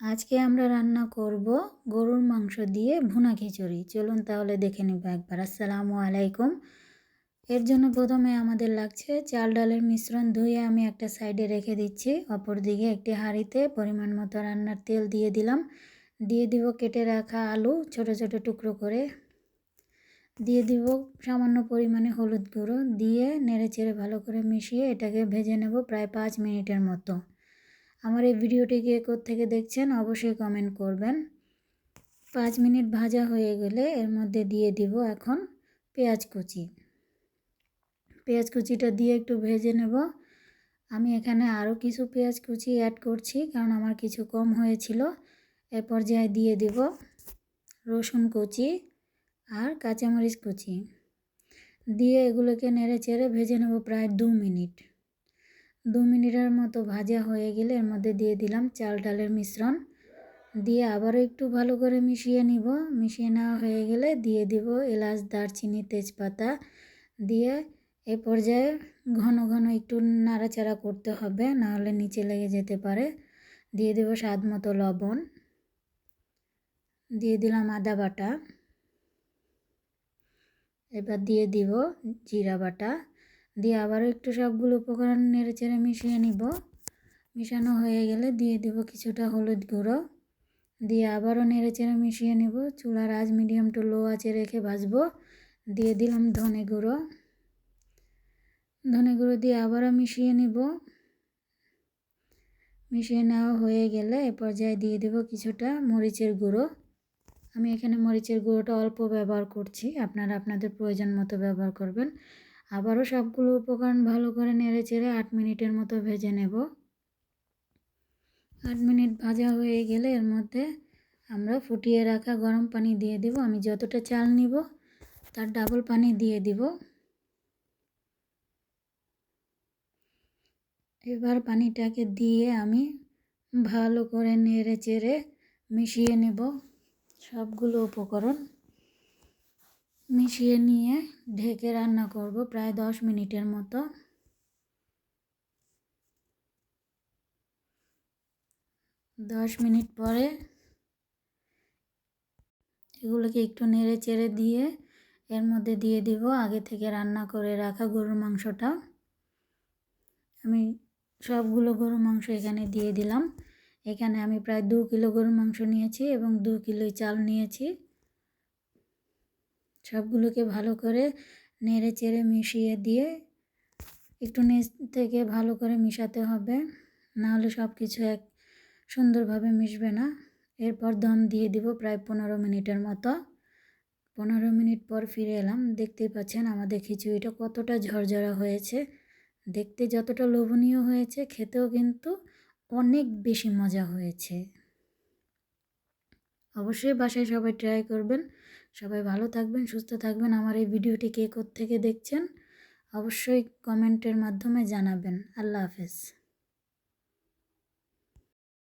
আজকে আমরা রান্না করব গরুর মাংস দিয়ে ভুনা খিচুড়ি। চলুন তাহলে দেখে নিব একবার। আসসালামু আলাইকুম। এর জন্য প্রথমে আমাদের লাগছে চাল ডালের মিশ্রণ ধুয়ে আমি একটা সাইডে রেখে দিচ্ছি। অপরদিকে একটি হাঁড়িতে পরিমাণ মতো রান্নার তেল দিয়ে দিলাম। দিয়ে দিব কেটে রাখা আলু ছোট ছোট টুকরো করে। দিয়ে দিব সামান্য পরিমাণে হলুদ গুঁড়ো, দিয়ে নেড়েচেড়ে ভালো করে মিশিয়ে এটাকে ভেজে নেব প্রায় 5 মিনিটের মতো। আমার এই ভিডিওটি কে কোত্থেকে দেখছেন অবশ্যই কমেন্ট করবেন। 5 মিনিট ভাজা হয়ে গেলে এর মধ্যে দিয়ে দিব এখন পেঁয়াজ কুচি। পেঁয়াজ কুচিটা দিয়ে একটু ভেজে নেব। আমি এখানে আরও কিছু পেঁয়াজ কুচি অ্যাড করছি কারণ আমার কিছু কম হয়েছিল। এ পর্যায়ে দিয়ে দিব রসুন কুচি আর কাঁচামরিচ কুচি, দিয়ে এগুলোকে নেড়ে চেড়ে ভেজে নেব প্রায় 2 মিনিট। 2 মিনিটের মতো ভাজা হয়ে গেলে এর মধ্যে দিয়ে দিলাম চাল ডালের মিশ্রণ, দিয়ে আবারও একটু ভালো করে মিশিয়ে নিব। মিশিয়ে নেওয়া হয়ে গেলে দিয়ে দিব এলাচ, দারচিনি, তেজপাতা দিয়ে এ পর্যায়ে ঘন ঘন একটু নাড়াচাড়া করতে হবে, নাহলে নিচে লেগে যেতে পারে। দিয়ে দেব স্বাদ মতো লবণ, দিয়ে দিলাম আদা বাটা, এবার দিয়ে দিব জিরা বাটা, দিয়ে আবারও একটু সবগুলো উপকরণ নেড়েচেড়ে মিশিয়ে নিব। মিশানো হয়ে গেলে দিয়ে দেব কিছুটা হলুদ গুঁড়ো, দিয়ে আবারও নেড়েচেড়ে মিশিয়ে নেব। চুলার আঁচ মিডিয়াম টু লো আঁচে রেখে ভাজবো। দিয়ে দিলাম ধনে গুঁড়ো, দিয়ে আবারও মিশিয়ে নেব। মিশিয়ে নেওয়া হয়ে গেলে এ পর্যায়ে দিয়ে দেব কিছুটা মরিচের গুঁড়ো। আমি এখানে মরিচের গুঁড়োটা অল্প ব্যবহার করছি, আপনারা আপনাদের প্রয়োজন মতো ব্যবহার করবেন। আবারও সবগুলো উপকরণ ভালো করে নেড়েচেড়ে 8 মিনিটের মতো ভেজে নেব। 8 মিনিট ভাজা হয়ে গেলে এর মধ্যে আমরা ফুটিয়ে রাখা গরম পানি দিয়ে দেব। আমি যতটা চাল নিব তার ডাবল পানি দিয়ে দিব। এবার পানিটাকে দিয়ে আমি ভালো করে নেড়ে চেড়ে মিশিয়ে নেব। সবগুলো উপকরণ মিশিয়ে নিয়ে ঢেকে রান্না করব প্রায় 10 মিনিটের মতো। 10 মিনিট পরে এগুলোকে একটু নেড়ে চেড়ে দিয়ে এর মধ্যে দিয়ে দিব আগে থেকে রান্না করে রাখা গরুর মাংসটা। আমি সবগুলো গরুর মাংস এখানে দিয়ে দিলাম। এখানে আমি প্রায় 2 কিলো গরুর মাংস নিয়েছি এবং 2 কিলো চাল নিয়েছি। সবগুলোকে ভালো করে নেড়ে চেড়ে মিশিয়ে দিয়ে একটু নিচ থেকে ভালো করে মিশাতে হবে, নাহলে সব কিছু এক সুন্দরভাবে মিশবে না। এরপর দম দিয়ে দিব প্রায় 15 মিনিটের মতো। 15 মিনিট পর ফিরে এলাম। দেখতেই পাচ্ছেন আমাদের খিচুড়িটা কতটা ঝরঝরা হয়েছে। দেখতে যতটা লোভনীয় হয়েছে, খেতেও কিন্তু অনেক বেশি মজা হয়েছে। অবশ্যই বাসায় সবাই ট্রাই করবেন। সবাই ভালো থাকবেন, সুস্থ থাকবেন। আমার এই ভিডিওটি কে কোত্থেকে দেখছেন অবশ্যই কমেন্টের মাধ্যমে জানাবেন। আল্লাহ হাফেজ।